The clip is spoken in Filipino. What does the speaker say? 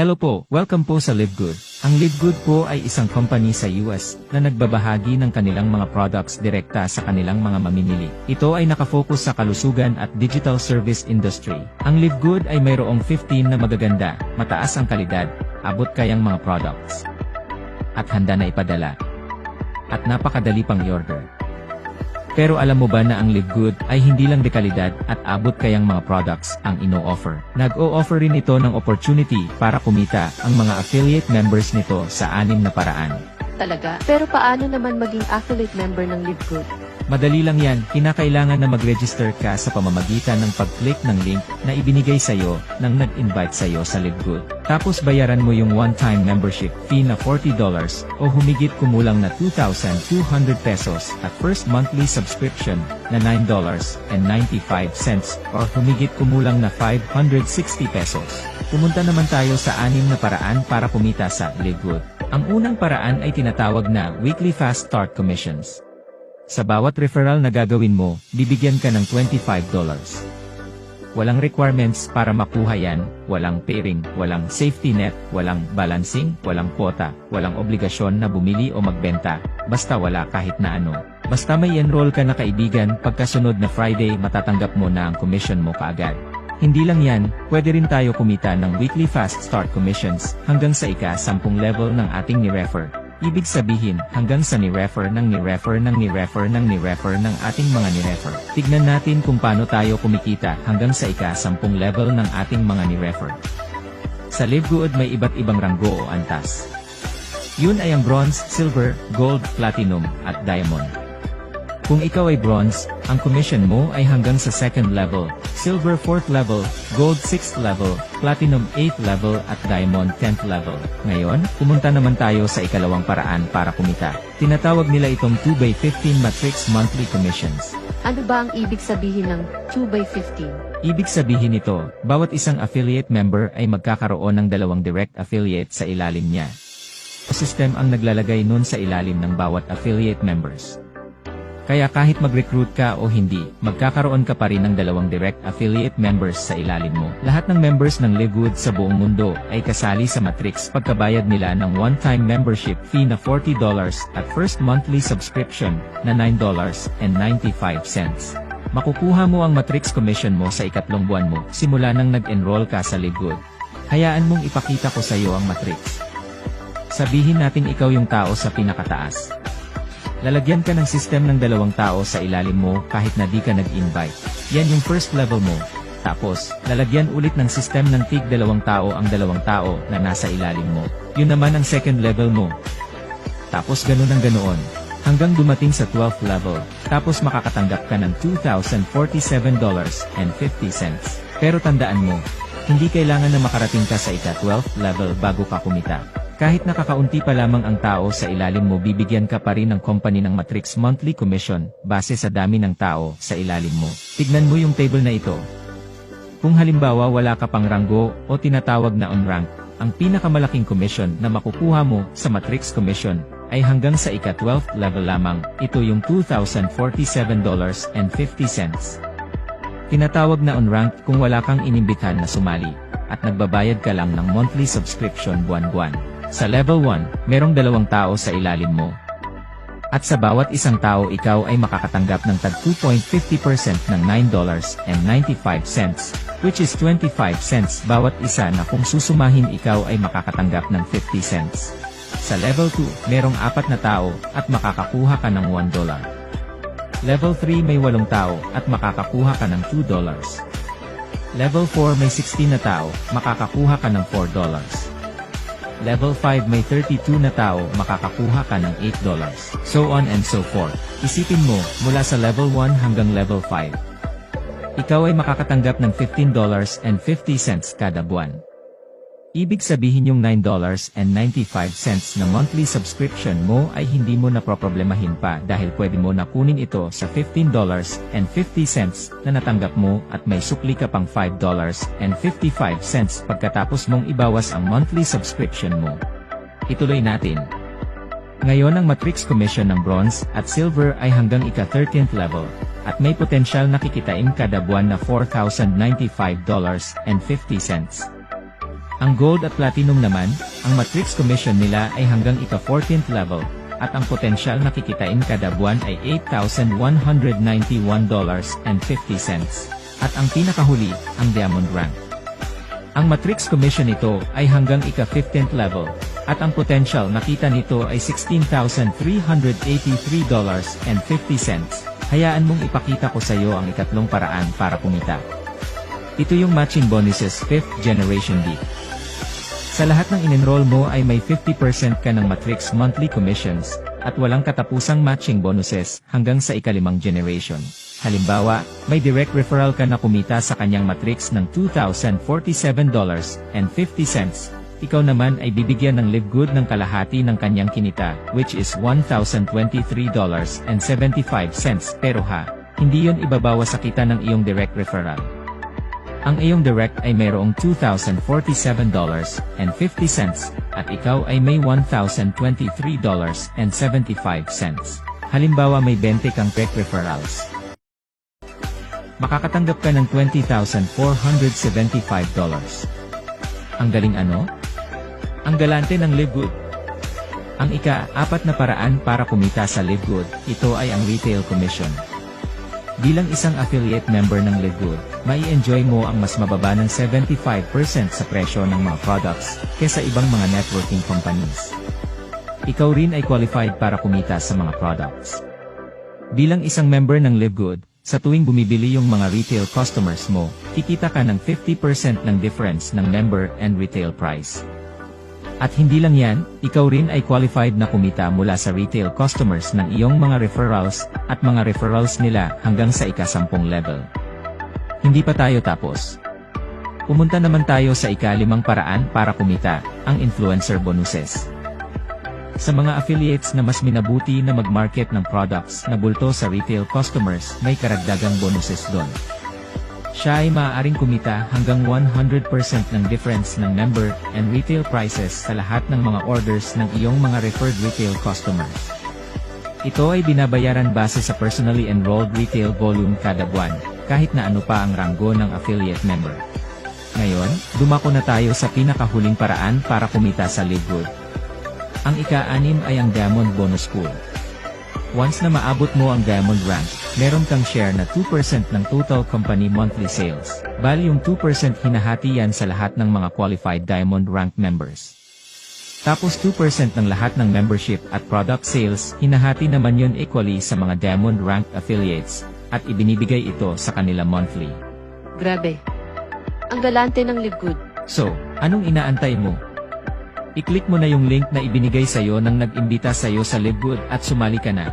Hello po, welcome po sa LiveGood. Ang LiveGood po ay isang company sa US na nagbabahagi ng kanilang mga products direkta sa kanilang mga mamimili. Ito ay nakafocus sa kalusugan at digital service industry. Ang LiveGood ay mayroong 15 na magaganda, mataas ang kalidad, abot kayang mga products. At handa na ipadala. At napakadali pang i-order. Pero alam mo ba na ang LiveGood ay hindi lang dekalidad at abot kayang mga products ang ino-offer. Nag-o-offer rin ito ng opportunity para kumita ang mga affiliate members nito sa 6 na paraan. Talaga? Pero paano naman maging affiliate member ng LiveGood? Madali lang yan, kinakailangan na mag-register ka sa pamamagitan ng pag-click ng link na ibinigay sa'yo ng nag-invite sa'yo sa LiveGood. Tapos bayaran mo yung one-time membership fee na $40 o humigit kumulang na 2,200 pesos at first monthly subscription na $9.95 or humigit kumulang na 560 pesos. Pumunta naman tayo sa 6 na paraan para kumita sa LiveGood. Ang unang paraan ay tinatawag na Weekly Fast Start Commissions. Sa bawat referral na gagawin mo, bibigyan ka ng $25. Walang requirements para makuha yan, walang pairing, walang safety net, walang balancing, walang quota, walang obligasyon na bumili o magbenta, basta wala kahit na ano. Basta may enroll ka na kaibigan, pagkasunod na Friday matatanggap mo na ang commission mo kaagad. Hindi lang yan, pwede rin tayo kumita ng Weekly Fast Start Commissions hanggang sa ika-10 level ng ating ni-refer. Ibig sabihin, hanggang sa ni-refer ng ni-refer ng ni-refer ng ni-refer ng ating mga ni-refer. Tignan natin kung paano tayo kumikita hanggang sa ika-10 level ng ating mga ni-refer. Sa LiveGood may iba't ibang ranggo o antas. Yun ay ang bronze, silver, gold, platinum, at diamond. Kung ikaw ay bronze, ang commission mo ay hanggang sa 2nd level, silver 4th level, gold 6th level, platinum 8th level at diamond 10th level. Ngayon, pumunta naman tayo sa ikalawang paraan para kumita. Tinatawag nila itong 2x15 matrix monthly commissions. Ano ba ang ibig sabihin ng 2x15? Ibig sabihin nito, bawat isang affiliate member ay magkakaroon ng 2 direct affiliate sa ilalim niya. System ang naglalagay nun sa ilalim ng bawat affiliate members. Kaya kahit mag-recruit ka o hindi, magkakaroon ka pa rin ng 2 direct affiliate members sa ilalim mo. Lahat ng members ng LiveGood sa buong mundo ay kasali sa matrix pagkabayad nila ng one-time membership fee na $40 at first monthly subscription na $9.95. Makukuha mo ang matrix commission mo sa ikatlong buwan mo simula nang nag-enroll ka sa LiveGood. Hayaan mong ipakita ko sa iyo ang matrix. Sabihin natin ikaw yung tao sa pinakataas. Lalagyan ka ng system ng 2 tao sa ilalim mo kahit na di ka nag-invite. Yan yung first level mo. Tapos, lalagyan ulit ng system ng tig 2 tao ang 2 tao na nasa ilalim mo. Yun naman ang second level mo. Tapos ganun ang ganoon. Hanggang dumating sa 12th level. Tapos makakatanggap ka ng $2,047.50. Pero tandaan mo, hindi kailangan na makarating ka sa ika-12th level bago ka kumita. Kahit nakakaunti pa lamang ang tao sa ilalim mo, bibigyan ka pa rin ng company ng matrix monthly commission base sa dami ng tao sa ilalim mo. Tignan mo yung table na ito. Kung halimbawa wala ka pang ranggo o tinatawag na on-rank, ang pinakamalaking commission na makukuha mo sa matrix commission ay hanggang sa ika-12th level lamang. Ito yung $2,047.50. Tinatawag na on-rank kung wala kang inimbitahan na sumali at nagbabayad ka lang ng monthly subscription buwan-buwan. Sa level 1, merong 2 tao sa ilalim mo. At sa bawat isang tao ikaw ay makakatanggap ng tag 2.50% ng $9.95, which is 25 cents bawat isa na kung susumahin ikaw ay makakatanggap ng 50 cents. Sa level 2, merong 4 na tao at makakakuha ka ng $1. Level 3 may 8 tao at makakakuha ka ng $2. Level 4 may 16 na tao, makakakuha ka ng $4. Level 5 may 32 na tao, makakakuha ka ng $8. So on and so forth. Isipin mo, mula sa level 1 hanggang level 5. Ikaw ay makakatanggap ng $15.50 kada buwan. Ibig sabihin yung $9.95 na monthly subscription mo ay hindi mo na problemahin pa dahil pwede mo na kunin ito sa $15.50 na natanggap mo at may sukli ka pang $5.55 pagkatapos mong ibawas ang monthly subscription mo. Ituloy natin. Ngayon ang matrix commission ng bronze at silver ay hanggang ika-13th level at may potensyal na kikitain kada buwan na $4,095.50. Ang Gold at Platinum naman, ang matrix commission nila ay hanggang ika-14th level, at ang potensyal na kikitain kada buwan ay $8,191.50. At ang pinakahuli, ang Diamond Rank. Ang matrix commission nito ay hanggang ika-15th level, at ang potential na kita nito ay $16,383.50. Hayaan mong ipakita ko sa iyo ang ikatlong paraan para kumita. Ito yung matching bonuses 5th generation D. Sa lahat ng in-enroll mo ay may 50% ka ng matrix monthly commissions, at walang katapusang matching bonuses hanggang sa ika-5 generation. Halimbawa, may direct referral ka na kumita sa kanyang matrix ng $2,047.50. Ikaw naman ay bibigyan ng Live Good ng kalahati ng kanyang kinita, which is $1,023.75. Pero hindi yon ibabawa sa kita ng iyong direct referral. Ang iyong direct ay mayroong $2,047.50 at ikaw ay may $1,023.75. Halimbawa may 20 kang direct referrals. Makakatanggap ka ng $20,475. Ang galing ano? Ang galante ng Live Good. Ang ika-4 na paraan para kumita sa Live Good, ito ay ang retail commission. Bilang isang affiliate member ng Live Good, mai-enjoy mo ang mas mababa ng 75% sa presyo ng mga products, kesa ibang mga networking companies. Ikaw rin ay qualified para kumita sa mga products. Bilang isang member ng Live Good, sa tuwing bumibili yung mga retail customers mo, kikita ka ng 50% ng difference ng member and retail price. At hindi lang yan, ikaw rin ay qualified na kumita mula sa retail customers ng iyong mga referrals, at mga referrals nila hanggang sa ika-10 level. Hindi pa tayo tapos. Pumunta naman tayo sa ika-5 paraan para kumita, ang influencer bonuses. Sa mga affiliates na mas minabuti na mag-market ng products na bulto sa retail customers, may karagdagang bonuses doon. Siya ay maaaring kumita hanggang 100% ng difference ng member and retail prices sa lahat ng mga orders ng iyong mga referred retail customers. Ito ay binabayaran base sa personally enrolled retail volume kada buwan, kahit na ano pa ang ranggo ng affiliate member. Ngayon, dumako na tayo sa pinakahuling paraan para kumita sa Live Good. Ang ika-6 ay ang Diamond Bonus Pool. Once na maabot mo ang Diamond Rank, meron kang share na 2% ng total company monthly sales. Bali yung 2% hinahati yan sa lahat ng mga qualified Diamond Rank members. Tapos 2% ng lahat ng membership at product sales, hinahati naman yun equally sa mga Diamond Rank affiliates, at ibinibigay ito sa kanila monthly. Grabe. Ang galante ng Live Good. So, anong inaantay mo? I-click mo na yung link na ibinigay sa'yo nang nag-imbita sa'yo sa Live Good at sumali ka na.